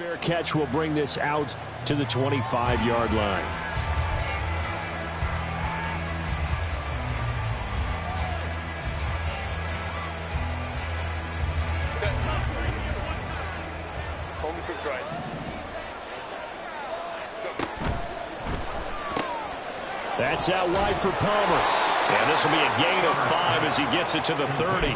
fair catch will bring this out to the 25-yard line. That's out wide for Palmer. And this will be a gain of 5 as he gets it to the 30.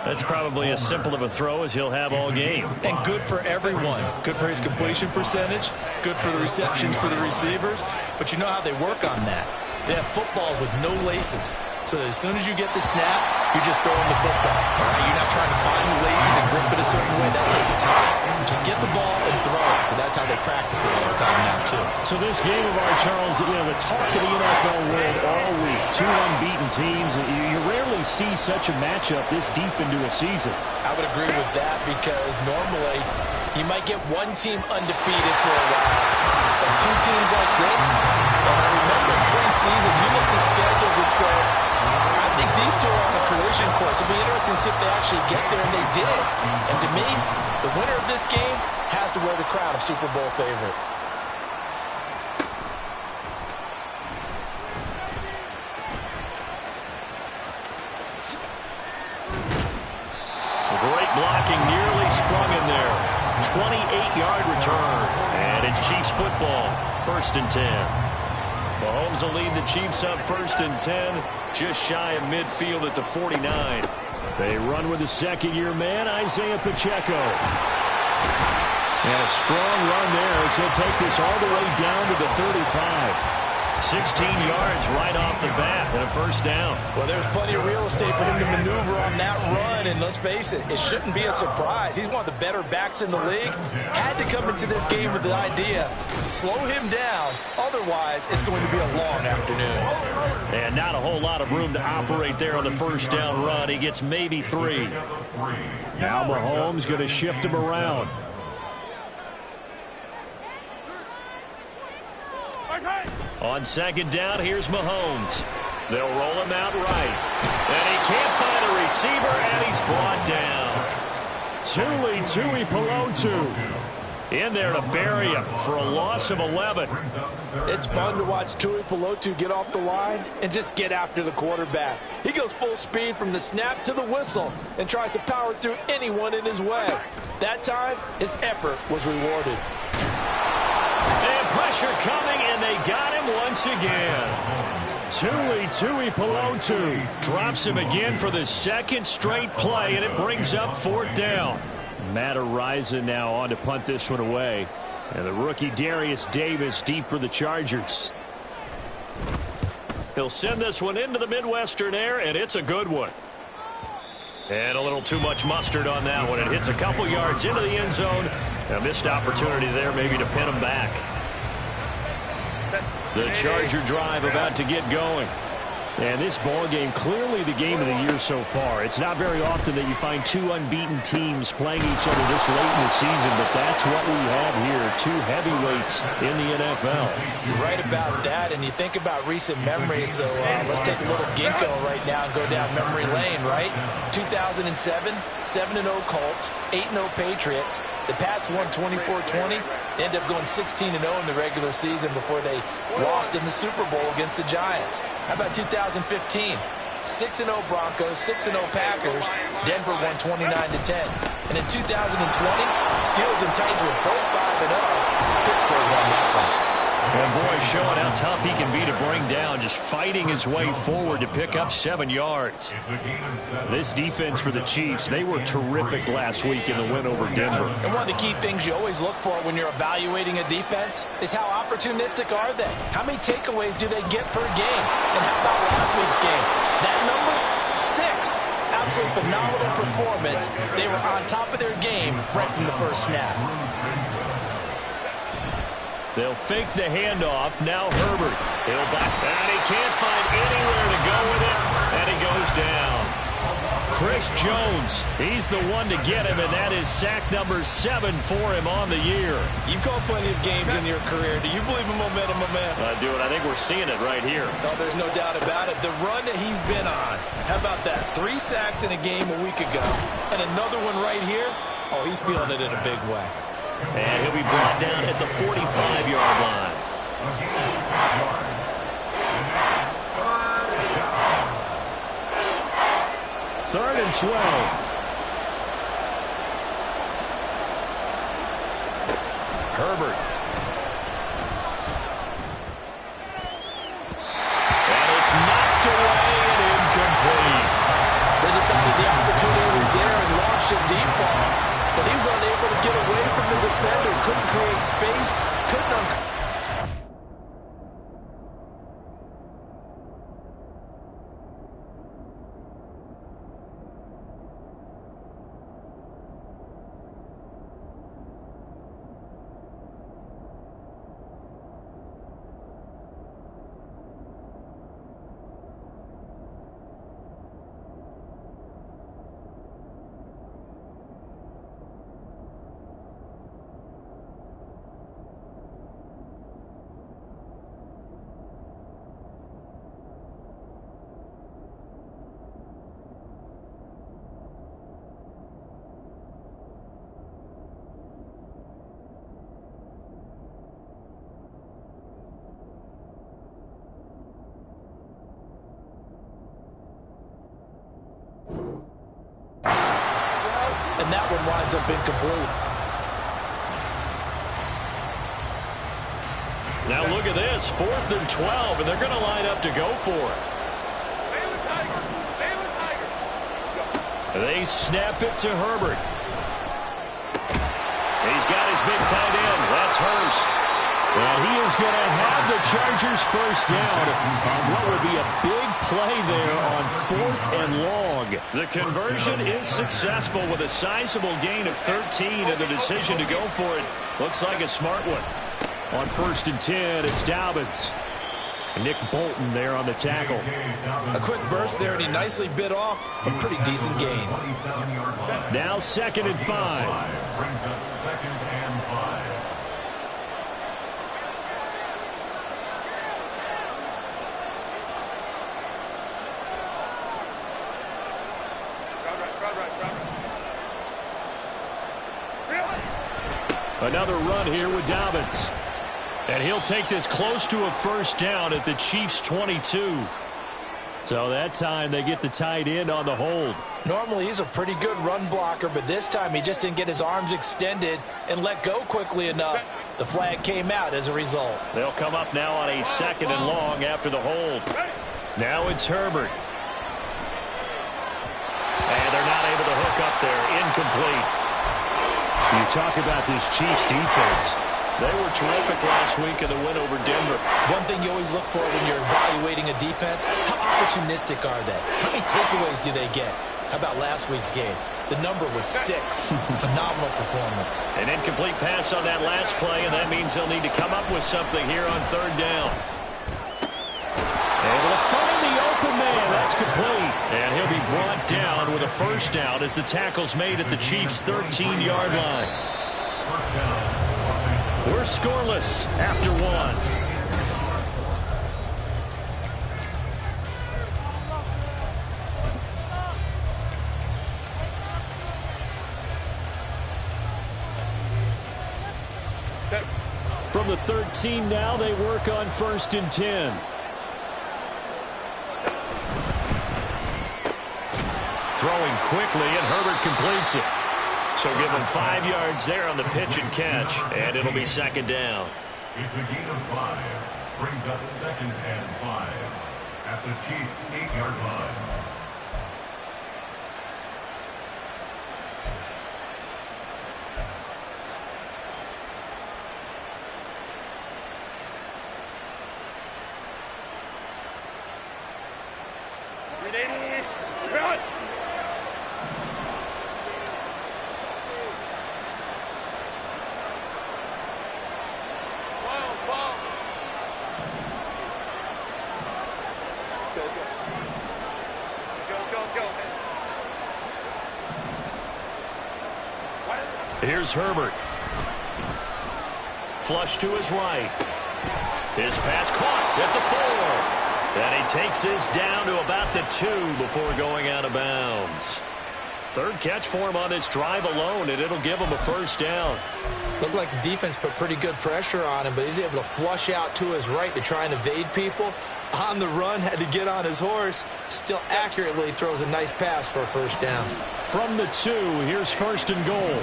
That's probably as simple of a throw as he'll have all game. And good for everyone. Good for his completion percentage. Good for the receptions for the receivers. But you know how they work on that. They have footballs with no laces. So as soon as you get the snap, you're just throwing the football. All right? You're not trying to find the laces and grip it a certain way. That takes time. Just get the ball and throw it. So that's how they practice it all the time now, too. So this game of our, Charles, the talk of the NFL world all week. 2 unbeaten teams. You rarely see such a matchup this deep into a season. I would agree with that because normally you might get one team undefeated for a while. But 2 teams like this, and I remember preseason, you looked at schedules and said, I think these 2 are on a collision course. It'll be interesting to see if they actually get there, and they did. And to me, the winner of this game has to wear the crown of Super Bowl favorite. Great blocking, nearly sprung in there. 28-yard return, and it's Chiefs football, 1st and 10. Mahomes will lead the Chiefs up 1st and 10, just shy of midfield at the 49. They run with the second-year man, Isaiah Pacheco. And a strong run there as he'll take this all the way down to the 35. 16 yards right off the bat and a 1st down. Well, there's plenty of real estate for him to maneuver on that run, and let's face it, it shouldn't be a surprise. He's one of the better backs in the league. Had to come into this game with the idea, slow him down, otherwise it's going to be a long afternoon. And not a whole lot of room to operate there on the 1st down run. He gets maybe 3. Now Mahomes going to shift him around. On 2nd down, here's Mahomes. They'll roll him out right. And he can't find a receiver, and he's brought down. Tui Pelotu in there to bury him for a loss of 11. It's fun to watch Tui Pelotu get off the line and just get after the quarterback. He goes full speed from the snap to the whistle and tries to power through anyone in his way. That time, his effort was rewarded. And pressure coming, and they got him once again. Tui Pelotu drops him again for the 2nd straight play, and it brings up 4th down. Matt Ariza now on to punt this one away. And the rookie Darius Davis deep for the Chargers. He'll send this one into the Midwestern air, and it's a good one. And a little too much mustard on that one. It hits a couple yards into the end zone. A missed opportunity there maybe to pin him back. The Charger drive about to get going. And this ball game, clearly the game of the year so far. It's not very often that you find 2 unbeaten teams playing each other this late in the season, but that's what we have here, 2 heavyweights in the NFL. You're right about that, and you think about recent memories, so let's take a little ginkgo right now and go down memory lane, right? 2007, 7-0 Colts, 8-0 Patriots. The Pats won 24-20. They ended up going 16-0 in the regular season before they lost in the Super Bowl against the Giants. How about 2015? 6-0 Broncos, 6-0 Packers. Denver won 29-10. And in 2020, Steelers and Titans were both 5-0. Pittsburgh won that one. And boy, showing how tough he can be to bring down, just fighting his way forward to pick up 7 yards. This defense for the Chiefs, they were terrific last week in the win over Denver. And one of the key things you always look for when you're evaluating a defense is how opportunistic are they? How many takeaways do they get per game? And how about last week's game? That number, 6. Absolutely phenomenal performance. They were on top of their game right from the first snap. They'll fake the handoff. Now Herbert. He'll back. And he can't find anywhere to go with it. And he goes down. Chris Jones. He's the one to get him, and that is sack number 7 for him on the year. You've called plenty of games in your career. Do you believe in momentum, my man? I do, and I think we're seeing it right here. No, there's no doubt about it. The run that he's been on. How about that? 3 sacks in a game a week ago. And another one right here. Oh, he's feeling it in a big way. And he'll be brought down at the 45-yard line. 3rd and 12. Herbert. And it's knocked away and incomplete. They decided the opportunity was there and launched a deep ball. But he was unable to get away from the defender. Couldn't create space. Couldn't and that one winds up incomplete. Now look at this, 4th and 12, and they're going to line up to go for it. They snap it to Herbert. He's got his big tight end. That's Hurst. And he is going to have the Chargers first down on what would be a big play there on 4th and long. The conversion is successful with a sizable gain of 13, and the decision to go for it looks like a smart one. On 1st and 10, it's Dobbins. Nick Bolton there on the tackle. A quick burst there, and he nicely bit off a pretty decent gain. Now 2nd and 5. Brings up 2nd and 5. Another run here with Dobbins. And he'll take this close to a first down at the Chiefs' 22. So that time they get the tight end on the hold. Normally he's a pretty good run blocker, but this time he just didn't get his arms extended and let go quickly enough. The flag came out as a result. They'll come up now on a 2nd and long after the hold. Now it's Herbert. And they're not able to hook up there. Incomplete. You talk about this Chiefs defense. They were terrific last week in the win over Denver. One thing you always look for when you're evaluating a defense, how opportunistic are they? How many takeaways do they get? How about last week's game? The number was 6. Phenomenal performance. An incomplete pass on that last play, and that means they'll need to come up with something here on 3rd down. Able to find the open man. That's complete. And he'll be brought down with a first down as the tackle's made at the Chiefs' 13-yard line. First down. We're scoreless after 1. From the 13 now, they work on 1st and 10. Throwing quickly, and Herbert completes it. So give him 5 yards there on the pitch and catch, and it'll be 2nd down. It's a gain of 5. Brings up 2nd and 5 at the Chiefs' 8-yard line. Here's Herbert. Flush to his right. His pass caught at the 4. And he takes this down to about the 2 before going out of bounds. Third catch for him on this drive alone, and it'll give him a first down. Looked like the defense put pretty good pressure on him, but he's able to flush out to his right to try and evade people. On the run, had to get on his horse. Still accurately throws a nice pass for a first down. From the 2, here's first and goal.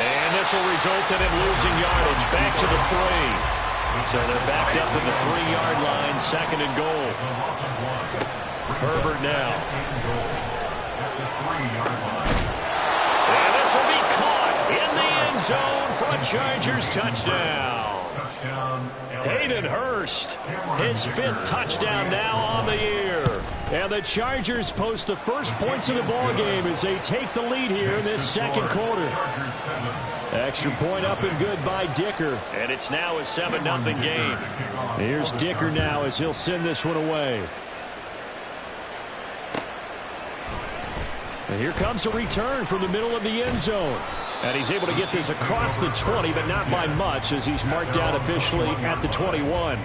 And this will result in him losing yardage. Back to the 3. So they're backed up to the 3-yard line, second and goal. Herbert now. And this will be caught in the end zone for a Chargers touchdown. Hayden Hurst, his 5th touchdown now on the year. And the Chargers post the first points of the ballgame as they take the lead here in this second quarter. Extra point up and good by Dicker. And it's now a 7-0 game. Here's Dicker now as he'll send this one away. And here comes a return from the middle of the end zone. And he's able to get this across the 20, but not by much as he's marked down officially at the 21.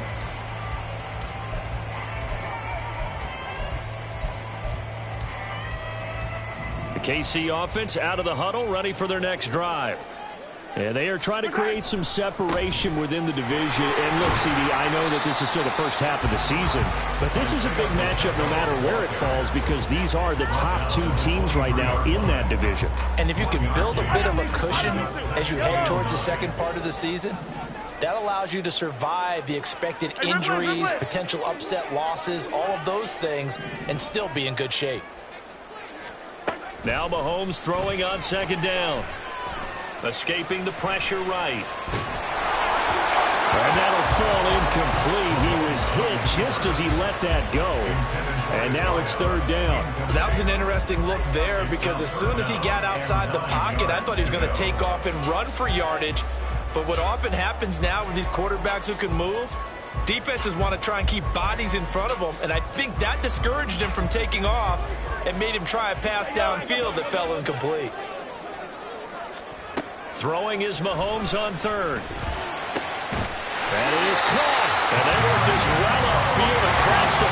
The KC offense out of the huddle, ready for their next drive. And they are trying to create some separation within the division. And look, CD, I know that this is still the first half of the season, but this is a big matchup no matter where it falls because these are the top 2 teams right now in that division. And if you can build a bit of a cushion as you head towards the second part of the season, that allows you to survive the expected injuries, potential upset losses, all of those things, and still be in good shape. Now Mahomes throwing on second down. Escaping the pressure right. And that'll fall incomplete. He was hit just as he let that go. And now it's third down. That was an interesting look there because as soon as he got outside the pocket, I thought he was going to take off and run for yardage. But what often happens now with these quarterbacks who can move, defenses want to try and keep bodies in front of them. And I think that discouraged him from taking off and made him try a pass downfield that fell incomplete. Throwing is Mahomes on third. And it is caught. And they work this well upfield across the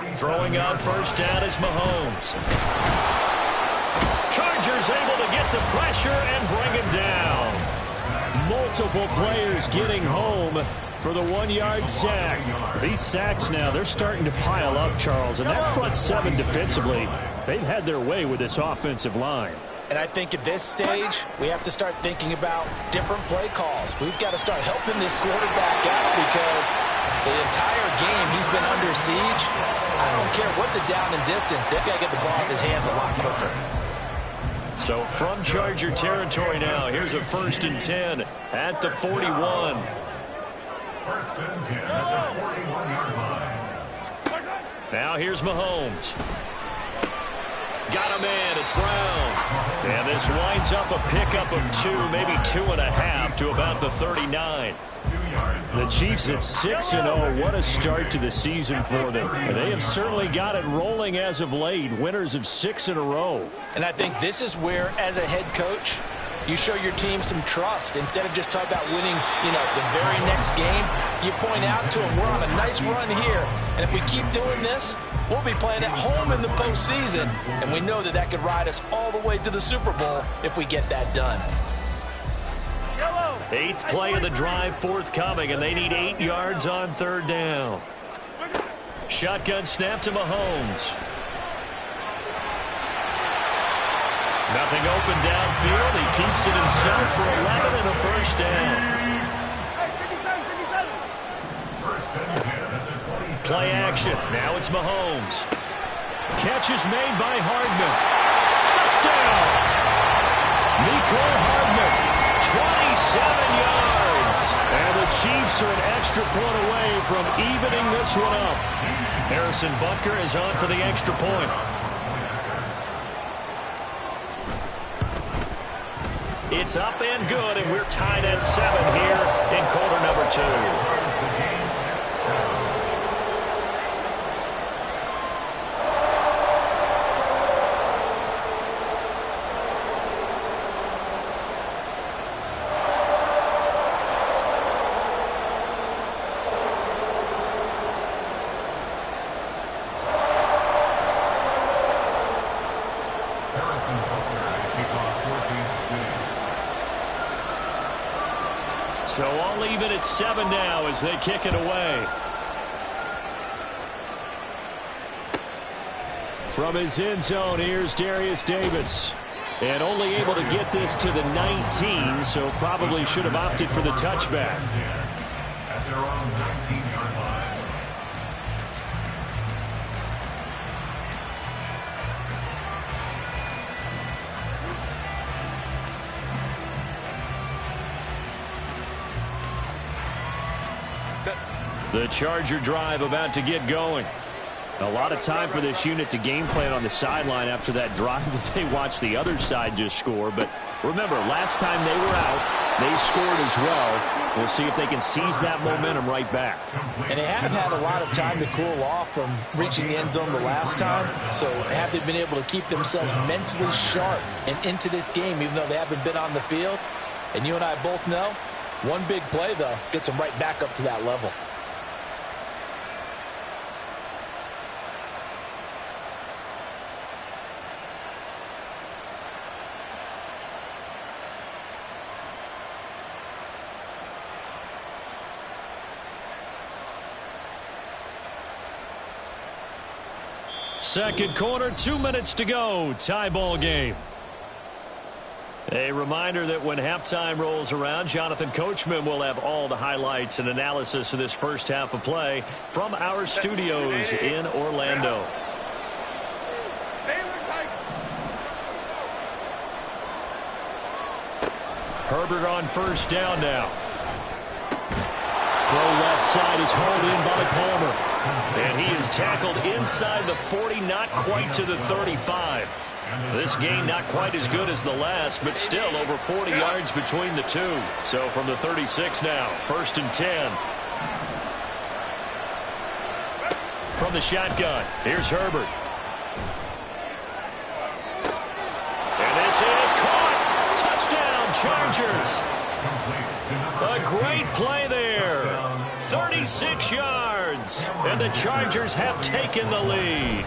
45. Throwing on first down is Mahomes. Chargers able to get the pressure and bring him down. Multiple players getting home for the 1-yard sack. These sacks now, they're starting to pile up, Charles. And that front 7 defensively, they've had their way with this offensive line. And I think at this stage, we have to start thinking about different play calls. We've got to start helping this quarterback out because the entire game he's been under siege. I don't care what the down and distance, they've got to get the ball in his hands a lot quicker. So from Charger territory now, here's a 1st and 10 at the 41. First and 10 at the 41-yard line. Now here's Mahomes. Got a man, it's Brown. And this winds up a pickup of 2, maybe 2.5 to about the 39. The Chiefs at 6-0. What a start to the season for them. They have certainly got it rolling as of late. Winners of 6 in a row. And I think this is where, as a head coach, you show your team some trust. Instead of just talking about winning, the very next game, you point out to them, we're on a nice run here. And if we keep doing this, we'll be playing at home in the postseason. And we know that that could ride us all the way to the Super Bowl if we get that done. 8th play of the drive forthcoming, and they need 8 yards on third down. Shotgun snap to Mahomes. Nothing open downfield. He keeps it himself for 11 and a first down. Play action. Now it's Mahomes. Catch is made by Hardman. Touchdown! Mecole Hardman, 27 yards. And the Chiefs are an extra point away from evening this one up. Harrison Butker is on for the extra point. It's up and good, and we're tied at 7 here in quarter number 2. So all even at 7 now as they kick it away. From his end zone, here's Darius Davis. And only able to get this to the 19, so probably should have opted for the touchback. At their own 19-yard line. The Charger drive about to get going. A lot of time for this unit to game plan on the sideline after that drive that they watched the other side just score. But remember, last time they were out, they scored as well. We'll see if they can seize that momentum right back. And they have had a lot of time to cool off from reaching the end zone the last time. So have they been able to keep themselves mentally sharp and into this game, even though they haven't been on the field? And you and I both know, one big play, though, gets them right back up to that level. Second quarter, 2 minutes to go. Tie ball game. A reminder that when halftime rolls around, Jonathan Coachman will have all the highlights and analysis of this first half of play from our studios in Orlando. Herbert on first down now. Throw left side is hauled in by Palmer. And he is tackled inside the 40, not quite to the 35. This gain not quite as good as the last, but still over 40 yards between the two. So from the 36 now, 1st and 10. From the shotgun, here's Herbert. And this is caught. Touchdown, Chargers. A great play there. 36 yards. And the Chargers have taken the lead.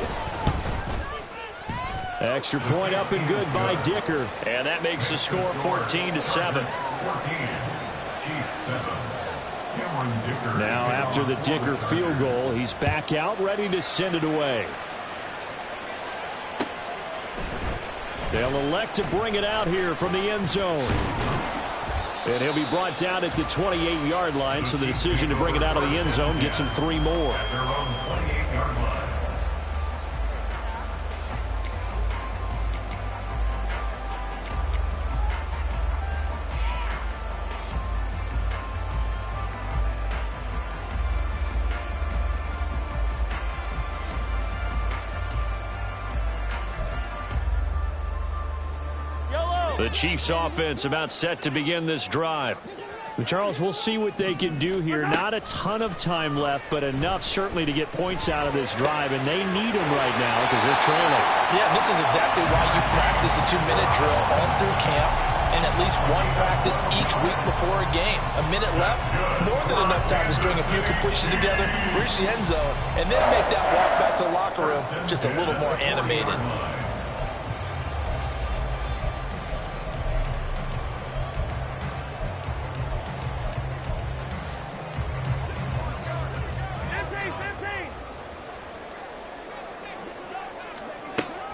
Extra point up and good by Dicker. And that makes the score 14-7. Now after the Dicker field goal, he's back out ready to send it away. They'll elect to bring it out here from the end zone. And he'll be brought down at the 28-yard line, so the decision to bring it out of the end zone gets him 3 more. The Chiefs offense about set to begin this drive. Charles, we'll see what they can do here. Not a ton of time left, but enough certainly to get points out of this drive, and they need them right now because they're trailing. Yeah, this is exactly why you practice a 2-minute drill all through camp and at least one practice each week before a game. A minute left, more than enough time to string a few completions together, reach the end zone, and then make that walk back to the locker room just a little more animated.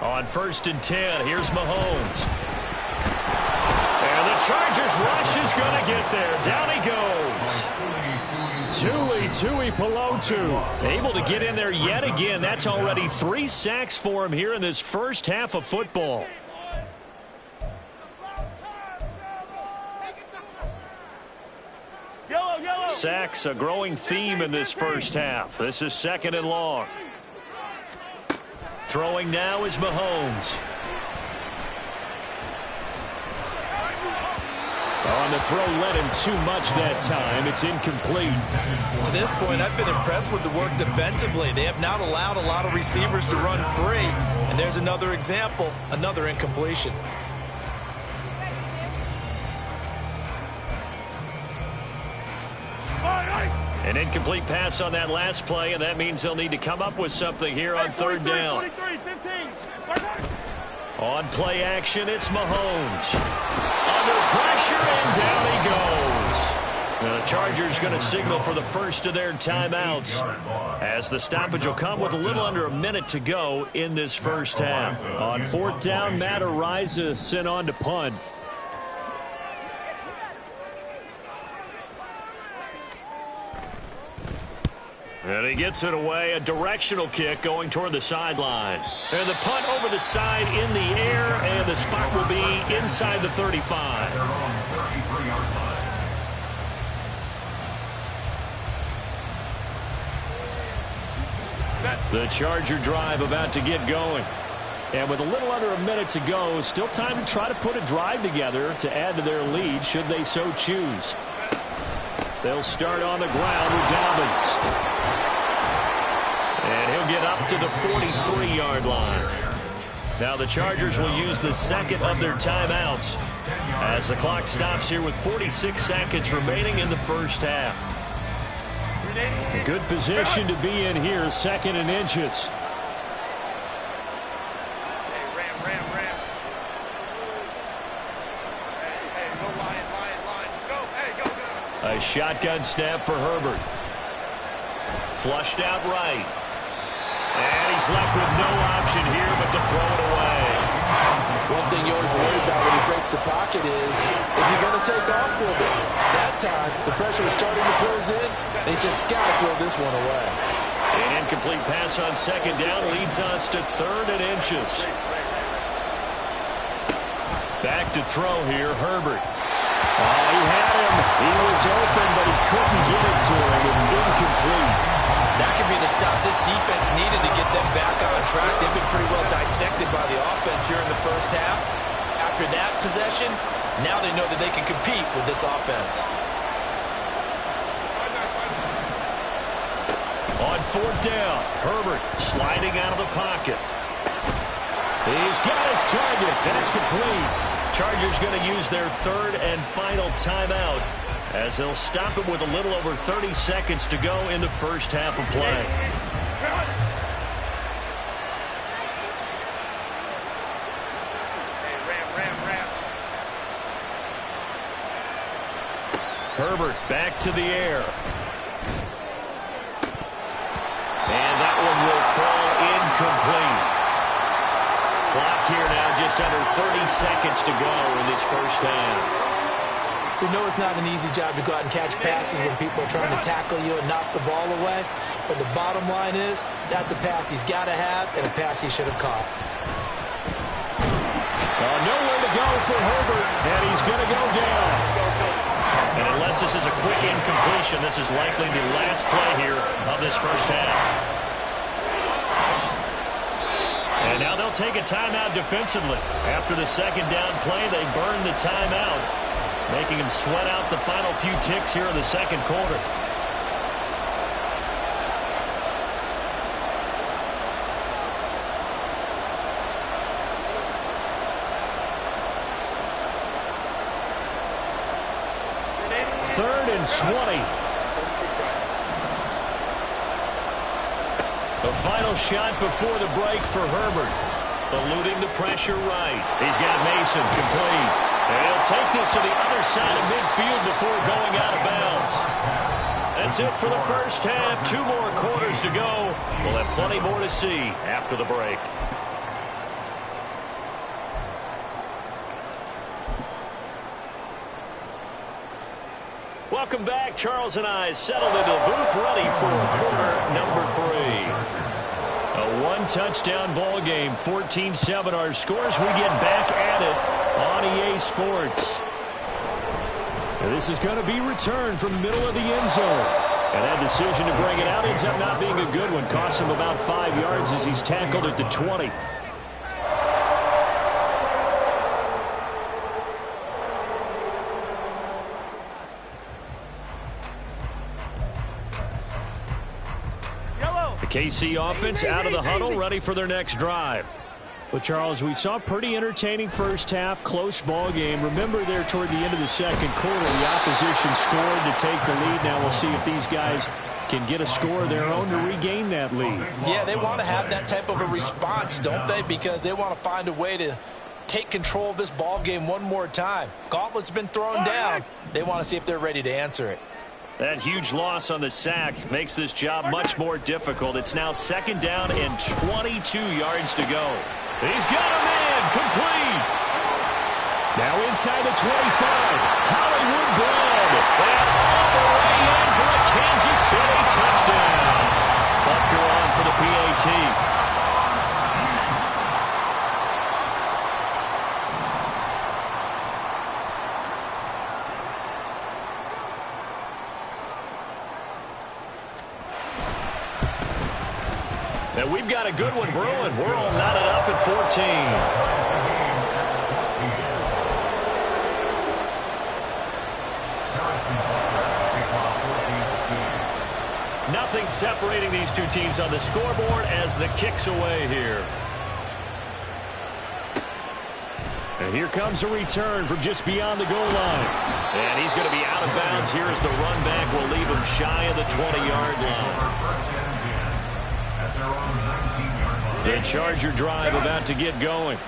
On 1st and 10, here's Mahomes. And the Chargers rush is going to get there. Down he goes. Tui Pelotu able to get in there yet again. That's already 3 sacks for him here in this first half of football. Sacks, a growing theme in this first half. This is 2nd and long. Throwing now is Mahomes. On the throw, led him too much that time. It's incomplete. To this point, I've been impressed with the work defensively. They have not allowed a lot of receivers to run free. And there's another example, another incompletion. An incomplete pass on that last play, and that means they'll need to come up with something here on 3rd down. On play action, it's Mahomes. Under pressure, and down he goes. Chargers going to signal for the first of their timeouts, as the stoppage will come with a little under a minute to go in this first half. On fourth down, Matt Ariza sent on to punt. And he gets it away, a directional kick going toward the sideline. And the punt over the side in the air, and the spot will be inside the 35. The Charger drive about to get going. And with a little under a minute to go, still time to try to put a drive together to add to their lead should they so choose. They'll start on the ground with Dobbins. And he'll get up to the 43-yard line. Now the Chargers will use the second of their timeouts as the clock stops here with 46 seconds remaining in the first half. Good position to be in here, second and inches. A shotgun snap for Herbert. Flushed out right. And he's left with no option here but to throw it away. One thing you always worry about when he breaks the pocket is he going to take off with it? That time, the pressure was starting to close in, and he's just got to throw this one away. An incomplete pass on second down leads us to third and inches. Back to throw here, Herbert. He had him. He was open, but he couldn't get it to him. It's incomplete. That could be the stop this defense needed to get them back on track. They've been pretty well dissected by the offense here in the first half. After that possession, now they know that they can compete with this offense. On fourth down, Herbert sliding out of the pocket. He's got his target. That's complete. Chargers going to use their third and final timeout as they'll stop it with a little over 30 seconds to go in the first half of play. Herbert back to the air. And that one will fall incomplete. Clock here now just under 30 seconds to go in this first half. We know it's not an easy job to go out and catch passes when people are trying to tackle you and knock the ball away. But the bottom line is, that's a pass he's got to have and a pass he should have caught. Nowhere to go for Herbert, and he's going to go down. And unless this is a quick incompletion, this is likely the last play here of this first half. And now they'll take a timeout defensively. After the second down play, they burn the timeout, making him sweat out the final few ticks here in the second quarter. Third and 20. The final shot before the break for Herbert. Eluding the pressure right. He's got Mason complete. And he'll take this to the other side of midfield before going out of bounds. That's it for the first half. 2 more quarters to go. We'll have plenty more to see after the break. Welcome back. Charles and I settled into the booth ready for quarter number 3. A one-touchdown ball game, 14-7 our scores. We get back at it on EA Sports. And this is going to be returned from the middle of the end zone. And that decision to bring it out ends up not being a good one. Costs him about 5 yards as he's tackled at the 20. KC offense out of the huddle, ready for their next drive. Well, Charles, we saw a pretty entertaining first half, close ball game. Remember there toward the end of the second quarter, the opposition scored to take the lead. Now we'll see if these guys can get a score of their own to regain that lead. Yeah, they want to have that type of a response, don't they? Because they want to find a way to take control of this ball game one more time. Gauntlet's been thrown down. They want to see if they're ready to answer it. That huge loss on the sack makes this job much more difficult. It's now 2nd down and 22 yards to go. He's got a man complete. Now inside the 25. Hollywood Brown. And all the way in for a Kansas City touchdown. Butker on for the PAT. And we've got a good one brewing. We're all knotted up at 14. Nothing separating these two teams on the scoreboard as the kick's away here. And here comes a return from just beyond the goal line. And he's going to be out of bounds here as the run back will leave him shy of the 20-yard line. The Charger drive about to get going.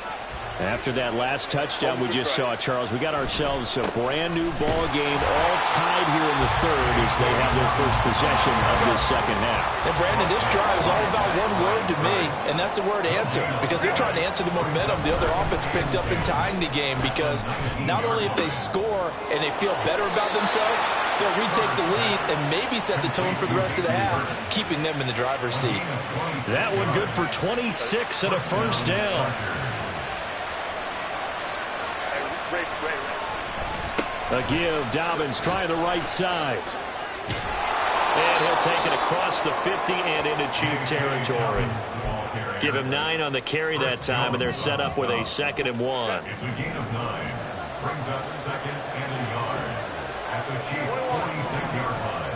After that last touchdown we just saw, Charles, we got ourselves a brand new ball game, all tied here in the 3rd as they have their first possession of this 2nd half. And Brandon, this drive is all about one word to me, and that's the word answer, because they're trying to answer the momentum the other offense picked up in tying the game, because not only if they score and they feel better about themselves, they'll retake the lead and maybe set the tone for the rest of the half, keeping them in the driver's seat. That one good for 26 and a first down. A give, Dobbins trying the right side. And he'll take it across the 50 and into Chief territory. Give him 9 on the carry that time, and they're set up with a 2nd and 1. It's a gain of 9. Brings up 2nd and a yard at the Chiefs' 46-yard line.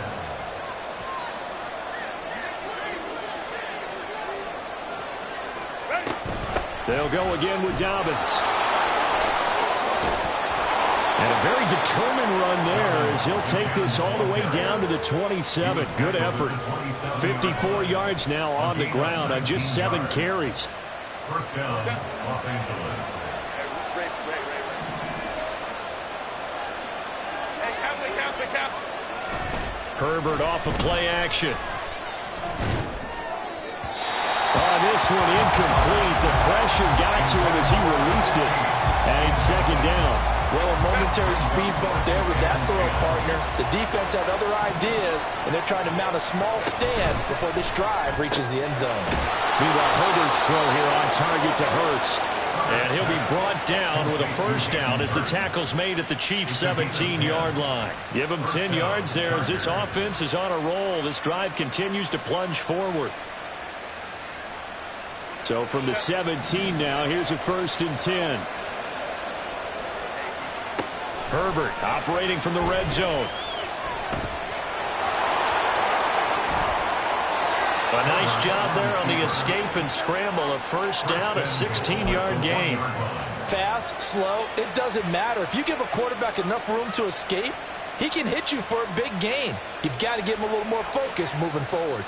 They'll go again with Dobbins. And a very determined run there as he'll take this all the way down to the 27. Good effort. 54 yards now on the ground on just 7 carries. First down, Los Angeles. Herbert off of play action. Oh, this one incomplete. The pressure got to him as he released it. And it's 2nd down. Well, a momentary speed bump there with that throw, partner. The defense had other ideas, and they're trying to mount a small stand before this drive reaches the end zone. Meanwhile, Herbert's throw here on target to Hurst. And he'll be brought down with a first down as the tackle's made at the Chiefs' 17-yard line. Give him 10 yards there as this offense is on a roll. This drive continues to plunge forward. So from the 17 now, here's a 1st and 10. Herbert operating from the red zone. A nice job there on the escape and scramble. A first down, a 16-yard gain. Fast, slow, it doesn't matter. If you give a quarterback enough room to escape, he can hit you for a big gain. You've got to give him a little more focus moving forward.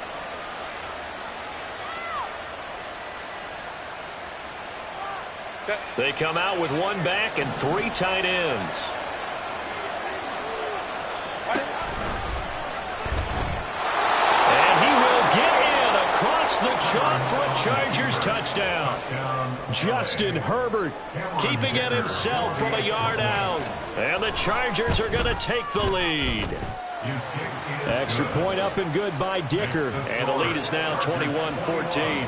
They come out with 1 back and 3 tight ends. The chalk for a Chargers touchdown. Justin Herbert keeping it himself from a yard out. And the Chargers are going to take the lead. Extra point up and good by Dicker. And the lead is now 21-14.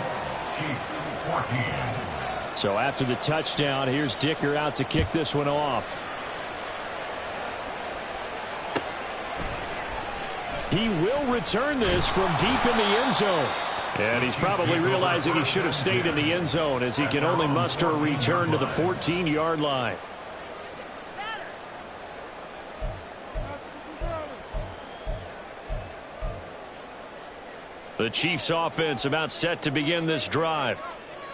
So after the touchdown, here's Dicker out to kick this one off. He will return this from deep in the end zone. And he's probably realizing he should have stayed in the end zone as he can only muster a return to the 14-yard line. The Chiefs offense about set to begin this drive.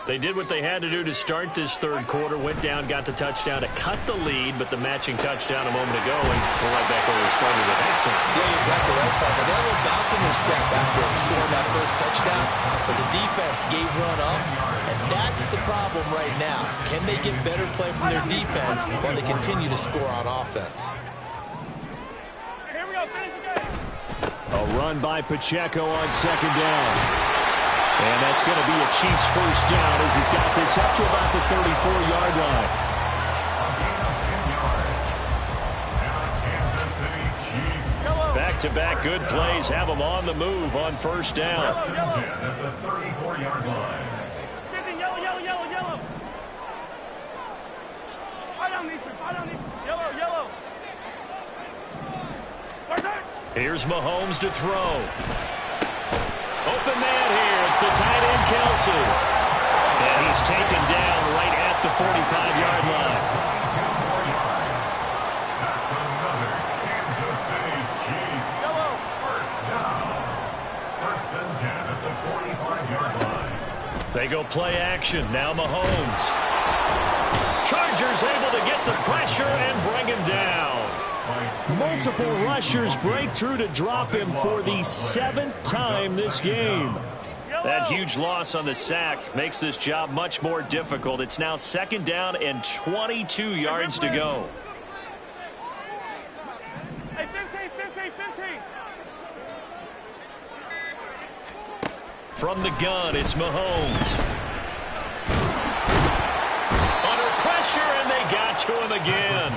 They did what they had to do to start this 3rd quarter, went down, got the touchdown to cut the lead, but the matching touchdown a moment ago, and we're right back where we started at halftime. Yeah, exactly right, partner. They're a little bounce in their step after scoring that first touchdown, but the defense gave run up, and that's the problem right now. Can they get better play from their defense while they continue to score on offense? Here we go, finish the game. A run by Pacheco on second down. And that's going to be a Chiefs first down as he's got this up to about the 34-yard line. Back-to-back good plays have them on the move on first down. At the 34-yard line. Yellow. Fight on these two. Yellow. Here's Mahomes to throw. Open man here. It's the tight end, Kelsey. And he's taken down right at the 45-yard line. That's another Kansas City Chiefs. First down. First and 10 at the 45-yard line. They go play action. Now Mahomes. Chargers able to get the pressure and bring him down. Multiple rushers break through to drop him for the 7th time this game. That huge loss on the sack makes this job much more difficult. It's now second down and 22 yards to go. Hey, 15. From the gun, it's Mahomes. Under pressure, and they got to him again.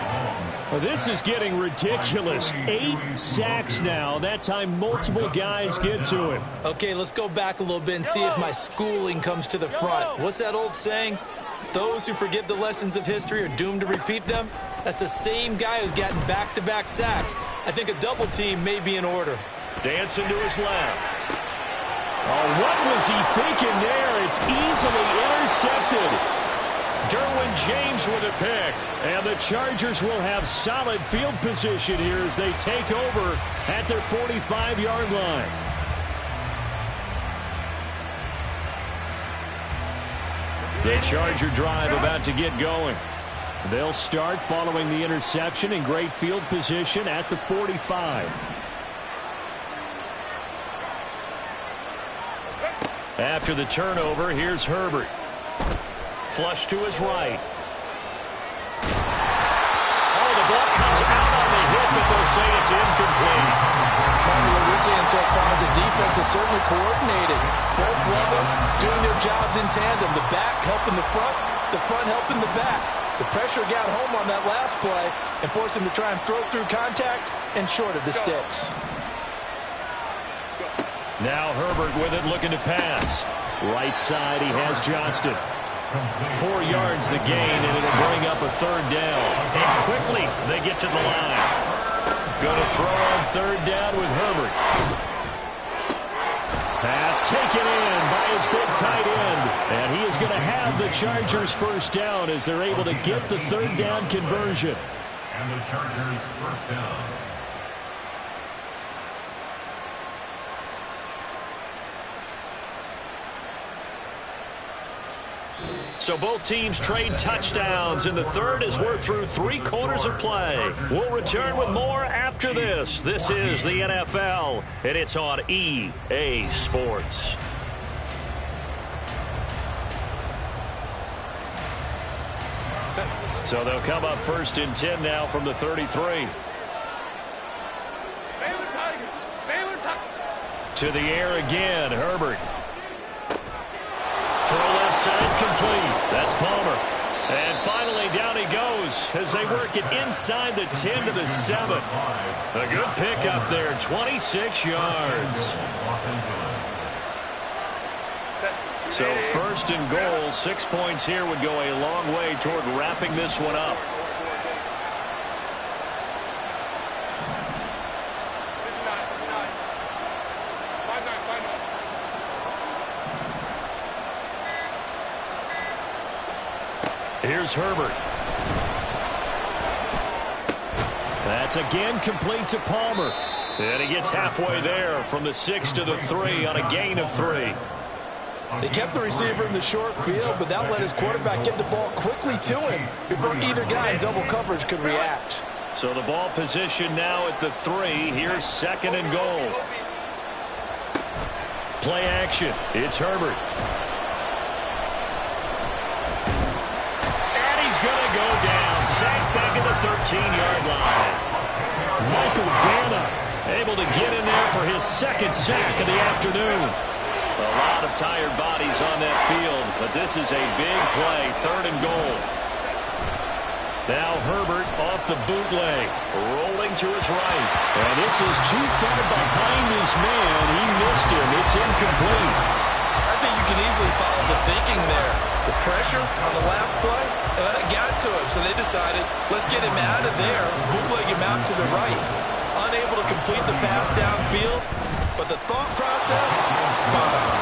Well, this is getting ridiculous. 8 sacks now. That time multiple guys get to him. Okay, let's go back a little bit and see if my schooling comes to the front. What's that old saying? Those who forget the lessons of history are doomed to repeat them. That's the same guy who's gotten back-to-back sacks. I think a double team may be in order. Dancing to his left. Oh, what was he thinking there? It's easily intercepted. Derwin James with a pick. And the Chargers will have solid field position here as they take over at their 45-yard line. The Charger drive about to get going. They'll start following the interception in great field position at the 45. After the turnover, here's Herbert. Flush to his right. Oh, the ball comes out on the hit, but they'll say it's incomplete. What we're seeing so far is the defense is certainly coordinated. Both levels doing their jobs in tandem. The back helping the front helping the back. The pressure got home on that last play and forced him to try and throw through contact and short of the sticks. Now Herbert with it, looking to pass. Right side, he has Johnston. 4 yards the gain, and it'll bring up a third down. And quickly, they get to the line. Going to throw on third down with Herbert. Pass taken in by his big tight end. And he is going to have the Chargers first down as they're able to get the third down conversion. And the Chargers first down. So both teams trade touchdowns, and the third as we're through 3 quarters of play. We'll return with more after this. This is the NFL, and it's on EA Sports. So they'll come up first and 10 now from the 33. To the air again, Herbert. Throw left side complete. That's Palmer. And finally down he goes as they work it inside the 10 to the 7. A good pick up there, 26 yards. So first and goal, 6 points here would go a long way toward wrapping this one up. Here's Herbert. That's again complete to Palmer. And he gets halfway there from the 6 to the 3 on a gain of 3. They kept the receiver in the short field, but that let his quarterback get the ball quickly to him before either guy in double coverage could react. So the ball position now at the 3. Here's second and goal. Play action. It's Herbert. Going to go down. Sacked back at the 13-yard line. Michael Dana able to get in there for for his second sack of the afternoon. A lot of tired bodies on that field, but this is a big play, 3rd and goal. Now Herbert off the bootleg, rolling to his right. And this is too far behind his man. He missed him. It's incomplete. I think you can easily follow the thinking there. The pressure on the last play, that got to him. So they decided, let's get him out of there, bootleg him out to the right. Unable to complete the pass downfield, but the thought process, spot on.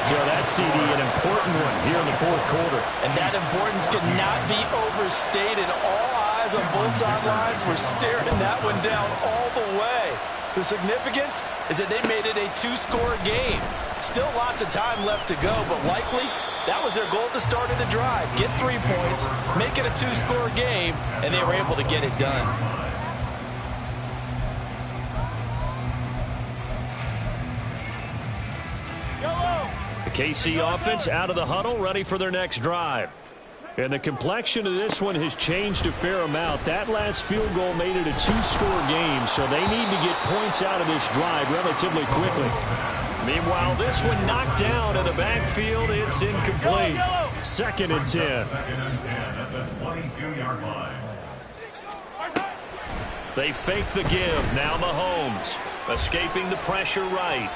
So that CD, an important one here in the 4th quarter. And that importance cannot be overstated. All eyes on both sidelines were staring that one down all the way. The significance is that they made it a 2-score game. Still lots of time left to go, but likely that was their goal at the start of the drive. Get 3 points, make it a 2-score game, and they were able to get it done. The KC offense out of the huddle, ready for their next drive. And the complexion of this one has changed a fair amount. That last field goal made it a 2-score game, so they need to get points out of this drive relatively quickly. Meanwhile, this one knocked down in the backfield. It's incomplete. 2nd and 10. 2nd and 10 at the 22-yard line. They fake the give. Now Mahomes escaping the pressure right.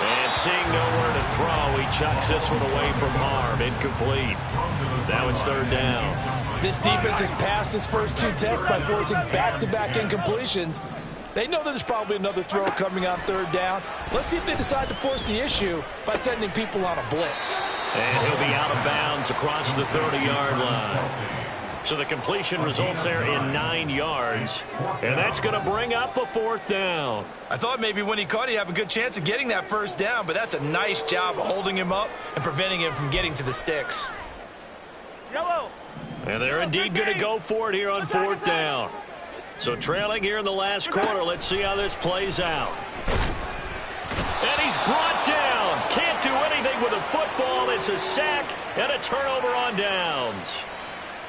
And seeing nowhere to throw, he chucks this one away from harm. Incomplete. Now it's 3rd down. This defense has passed its first 2 tests by forcing back-to-back incompletions. They know that there's probably another throw coming on 3rd down. Let's see if they decide to force the issue by sending people on a blitz. And he'll be out of bounds across the 30-yard line. So the completion results there in 9 yards. And that's going to bring up a 4th down. I thought maybe when he caught it, he'd have a good chance of getting that 1st down, but that's a nice job of holding him up and preventing him from getting to the sticks. Yellow. And they're indeed going to go for it here on 4th down. So trailing here in the last quarter, let's see how this plays out. And he's brought down. Can't do anything with a football. It's a sack and a turnover on downs.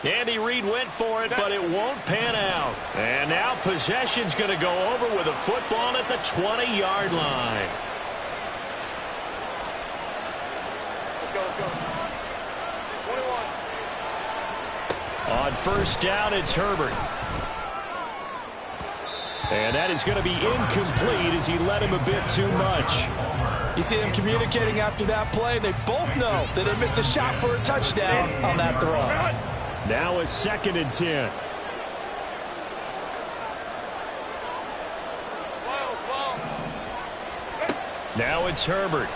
Andy Reid went for it, but it won't pan out. And now possession's going to go over with a football at the 20-yard line. Let's go. 21. On 1st down, it's Herbert. And that is going to be incomplete as he led him a bit too much. You see them communicating after that play. They both know that they missed a shot for a touchdown on that throw. Now it's 2nd and 10. Now it's Herbert.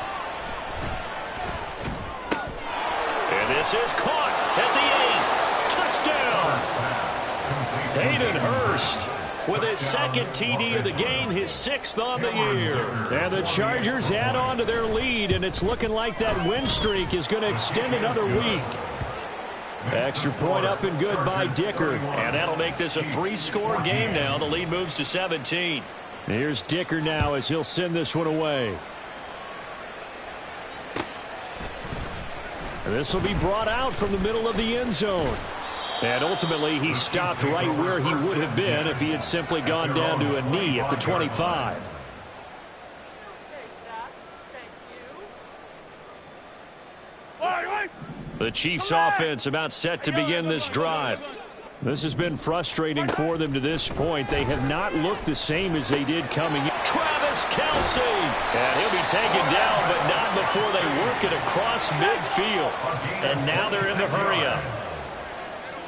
And this is caught at the 8. Touchdown. Hayden Hurst with his 2nd TD of the game, his 6th on the year. And the Chargers add on to their lead, and it's looking like that win streak is going to extend another week. Extra point up and good by Dicker. And that'll make this a 3-score game now. The lead moves to 17. Here's Dicker now as he'll send this one away. And this will be brought out from the middle of the end zone. And ultimately, he stopped right where he would have been if he had simply gone down to a knee at the 25. The Chiefs offense about set to begin this drive. This has been frustrating for them to this point. They have not looked the same as they did coming in. Travis Kelce. And he'll be taken down, but not before they work it across midfield. And now they're in the hurry-up.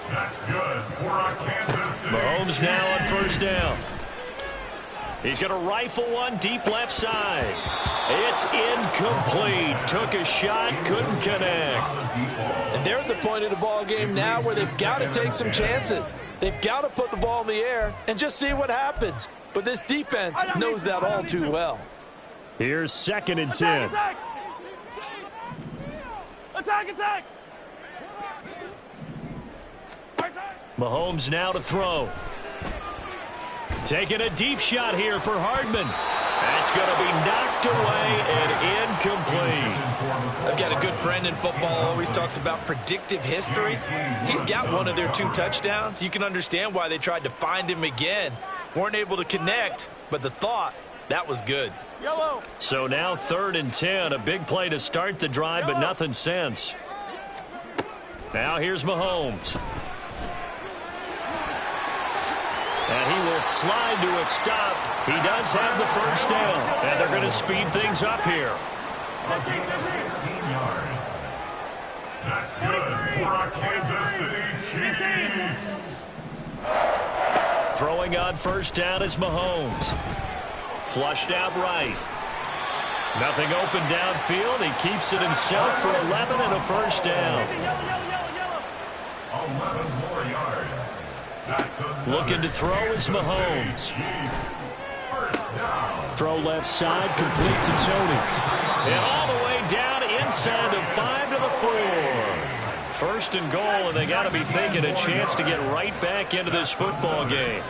That's good for Kansas City. Mahomes now on 1st down. He's going to rifle one deep left side. It's incomplete. Took a shot, couldn't connect. And they're at the point of the ball game now where they've got to take some chances. They've got to put the ball in the air and just see what happens. But this defense knows that all too well. Here's 2nd and 10. Attack! Mahomes now to throw. Taking a deep shot here for Hardman. That's going to be knocked away and incomplete. I've got a good friend in football, always talks about predictive history. He's got one of their 2 touchdowns. You can understand why they tried to find him again. Weren't able to connect, but the thought, that was good. Yellow. So now 3rd and 10. A big play to start the drive, but nothing since. Now here's Mahomes. And he will slide to a stop. He does have the first down. And they're going to speed things up here. 15 yards. That's good for our Kansas City Chiefs. Throwing on first down is Mahomes. Flushed out right. Nothing open downfield. He keeps it himself for 11 and a first down. 11 more yards. Looking to throw is Mahomes. Throw left side, complete to Tony. And all the way down inside the 5 to the 4. 1st and goal, and they got to be thinking a chance to get right back into this football game.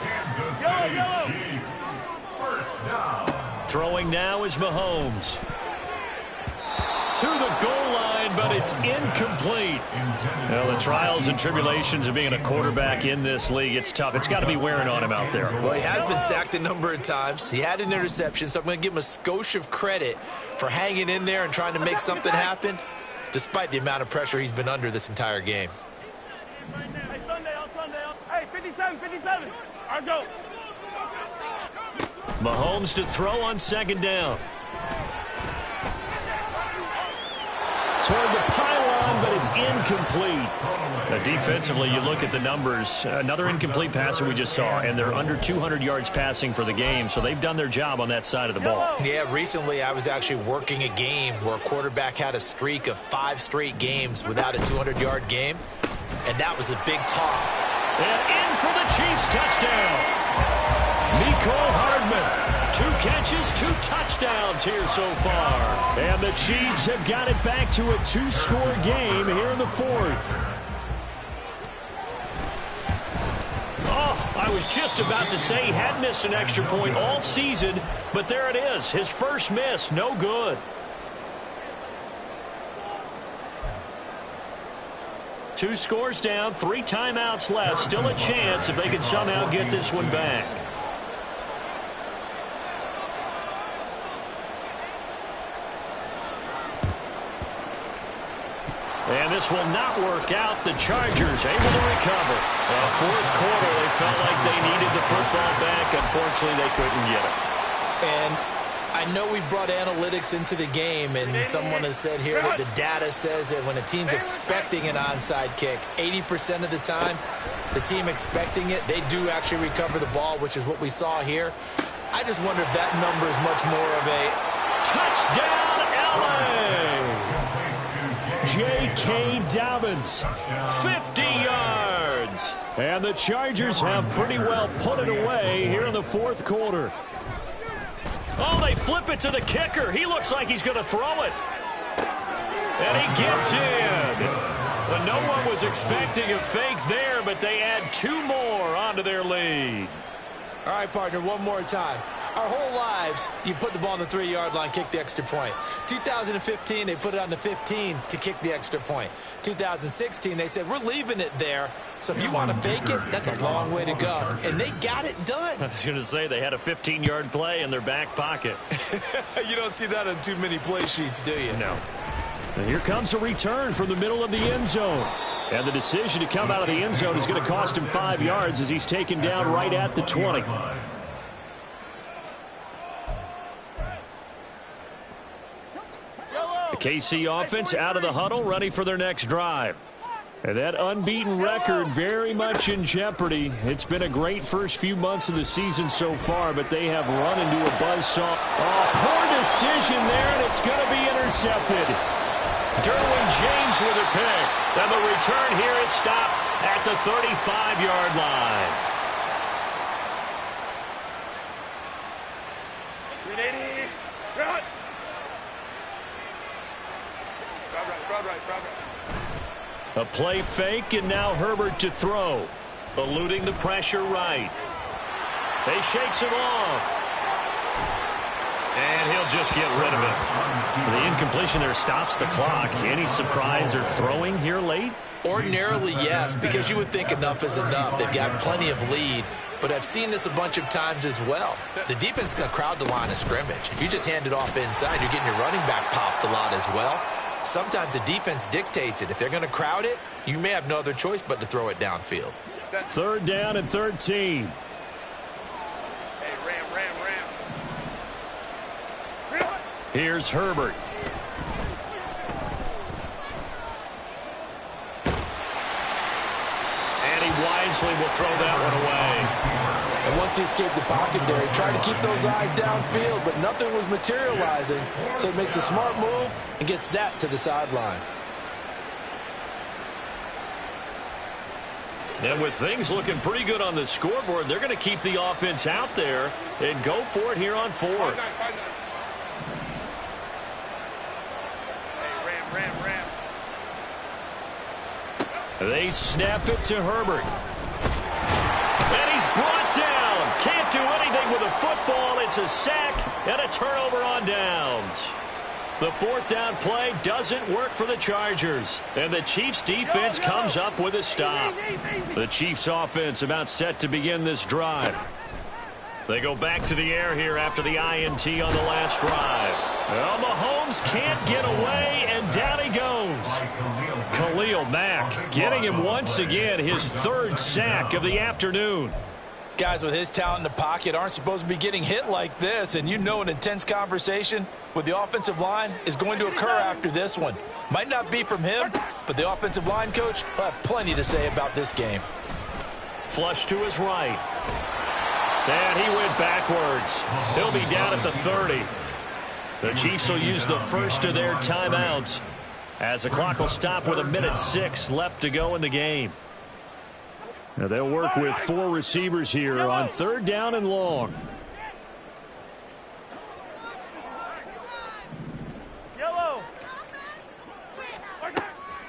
Throwing now is Mahomes. To the goal line, but it's incomplete. Well, the trials and tribulations of being a quarterback in this league, it's tough. It's got to be wearing on him out there. Well, he has been sacked a number of times. He had an interception, so I'm going to give him a skosh of credit for hanging in there and trying to make something happen, despite the amount of pressure he's been under this entire game. Hey, Sunday. Hey, 57. Let's go. Mahomes to throw on 2nd down. Toward the pylon, but it's incomplete. Now, defensively, you look at the numbers. Another incomplete passer we just saw, and they're under 200 yards passing for the game, so they've done their job on that side of the ball. Yeah, recently I was actually working a game where a quarterback had a streak of 5 straight games without a 200-yard game, and that was a big talk. And in for the Chiefs touchdown. Mecole Hardman. 2 catches, 2 touchdowns here so far. And the Chiefs have got it back to a 2-score game here in the 4th. Oh, I was just about to say he had missed an extra point all season, but there it is. His first miss, no good. Two scores down, 3 timeouts left. Still a chance if they can somehow get this one back. And this will not work out. The Chargers able to recover. 4th quarter, they felt like they needed the football back. Unfortunately, they couldn't get it. And I know we brought analytics into the game, and someone has said here that the data says that when a team's expecting an onside kick, 80% of the time, the team expecting it, they do actually recover the ball, which is what we saw here. I just wonder if that number is much more of a touchdown, LA! J.K. Dobbins, 50 yards. And the Chargers have pretty well put it away here in the 4th quarter. Oh, they flip it to the kicker. He looks like he's going to throw it. And he gets in. Well, no one was expecting a fake there, but they add 2 more onto their lead. All right, partner, one more time. Our whole lives, you put the ball on the 3-yard line, kick the extra point. 2015, they put it on the 15 to kick the extra point. 2016, they said, we're leaving it there. So if you want to fake it, that's a long way to go. And they got it done. I was going to say they had a 15-yard play in their back pocket. You don't see that on too many play sheets, do you? No. And here comes a return from the middle of the end zone. And the decision to come out of the end zone is going to cost him 5 yards as he's taken down right at the 20. The KC offense out of the huddle, ready for their next drive. And that unbeaten record very much in jeopardy. It's been a great first few months of the season so far, but they have run into a buzzsaw. Oh, poor decision there, and it's going to be intercepted. Derwin James with a pick. And the return here is stopped at the 35-yard line. 380. Right. A play fake, and now Herbert to throw. Eluding the pressure right. They shakes him off. And he'll just get rid of it. The incompletion there stops the clock. Any surprise they're throwing here late? Ordinarily, yes, because you would think enough is enough. They've got plenty of lead. but I've seen this a bunch of times as well. The defense is going to crowd the line of scrimmage. If you just hand it off inside, you're getting your running back popped a lot as well. Sometimes the defense dictates it. If they're going to crowd it, you may have no other choice but to throw it downfield. 3rd down and 13. Hey, ram. Here's Herbert. And he wisely will throw that one away. And once he escaped the pocket there, he tried to keep those eyes downfield, but nothing was materializing. So he makes a smart move and gets that to the sideline. And with things looking pretty good on the scoreboard, they're going to keep the offense out there and go for it here on 4th. Hey, ram. They snap it to Herbert. And he's brought down. Can't do anything with a football. It's a sack and a turnover on downs. The 4th down play doesn't work for the Chargers. And the Chiefs defense comes up with a stop. The Chiefs offense about set to begin this drive. They go back to the air here after the INT on the last drive. Well, Mahomes can't get away, and down he goes. Khalil Mack getting him once again, his 3rd sack of the afternoon. Guys with his talent in the pocket aren't supposed to be getting hit like this, and you know an intense conversation with the offensive line is going to occur after this one. Might not be from him, but the offensive line coach will have plenty to say about this game. Flush to his right. And he went backwards. He'll be down at the 30. The Chiefs will use the first of their timeouts as the clock will stop with 1:06 left to go in the game. Now they'll work with 4 receivers here on 3rd down and long. Yellow.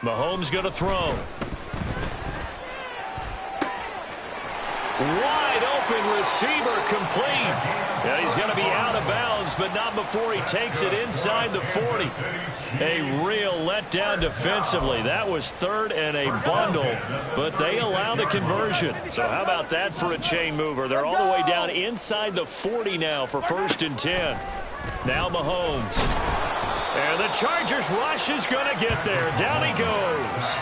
Mahomes going to throw. Wide open receiver complete. And he's going to be out of bounds, but not before he takes it inside the 40. A real letdown defensively. That was 3rd and a bundle, but they allow the conversion. So how about that for a chain mover? They're all the way down inside the 40 now for 1st and 10. Now Mahomes. And the Chargers rush is going to get there. Down he goes.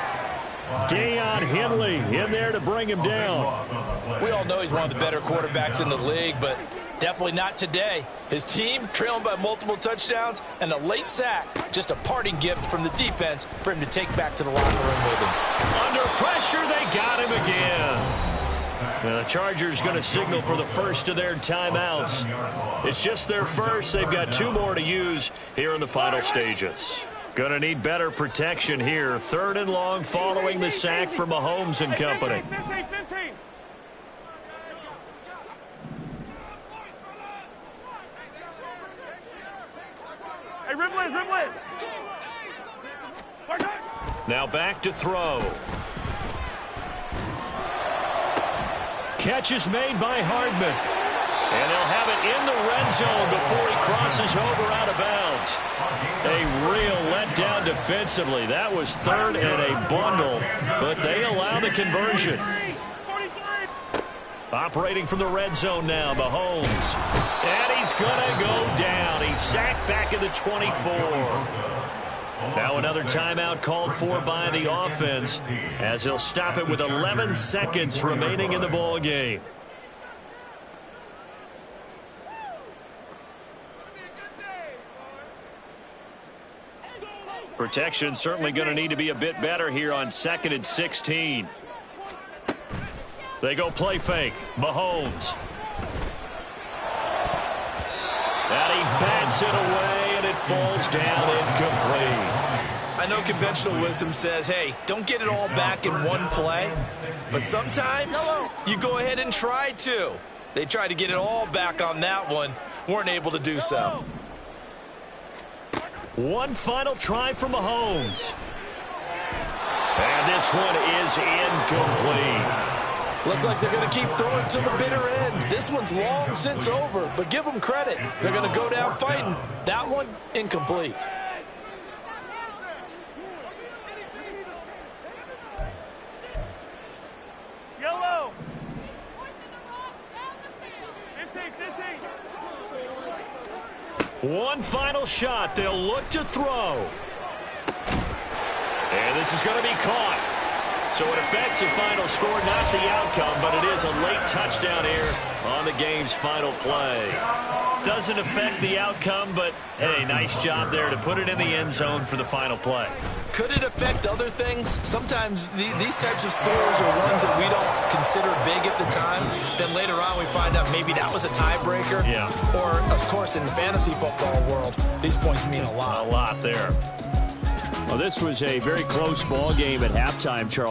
Deion Henley in there to bring him down. We all know he's one of the better quarterbacks in the league, but definitely not today. His team trailing by multiple touchdowns and a late sack. Just a parting gift from the defense for him to take back to the locker room with him. Under pressure, they got him again. The Chargers going to signal for the first of their timeouts. It's just their first. They've got 2 more to use here in the final stages. Going to need better protection here. 3rd and long following the sack from Mahomes and company. 15. Hey, Riblin. Now back to throw. Catch is made by Hardman. And they'll have it in the red zone before he crosses over out of bounds. A real letdown defensively. That was 3rd and a bundle, but they allow the conversion. Operating from the red zone now, Mahomes. And he's going to go down. He's sacked back at the 24. Now another timeout called for by the offense as he'll stop it with 11 seconds remaining in the ball game. Protection certainly going to need to be a bit better here on 2nd and 16. They go play fake. Mahomes. And he bats it away, and it falls down incomplete. I know conventional wisdom says, hey, don't get it all back in one play. But sometimes you go ahead and try to. They tried to get it all back on that one. Weren't able to do so. One final try for Mahomes. And this one is incomplete. Looks like they're going to keep throwing to the bitter end. This one's long since over, but give them credit. They're going to go down fighting. That one, incomplete. Yellow. One final shot. They'll look to throw. And this is going to be caught. So it affects the final score, not the outcome, but it is a late touchdown here on the game's final play. Doesn't affect the outcome, but, hey, nice job there to put it in the end zone for the final play. Could it affect other things? Sometimes these types of scores are ones that we don't consider big at the time. Then later on we find out maybe that was a tiebreaker. Yeah. Or, of course, in the fantasy football world, these points mean a lot. A lot there. Well, this was a very close ball game at halftime, Charles.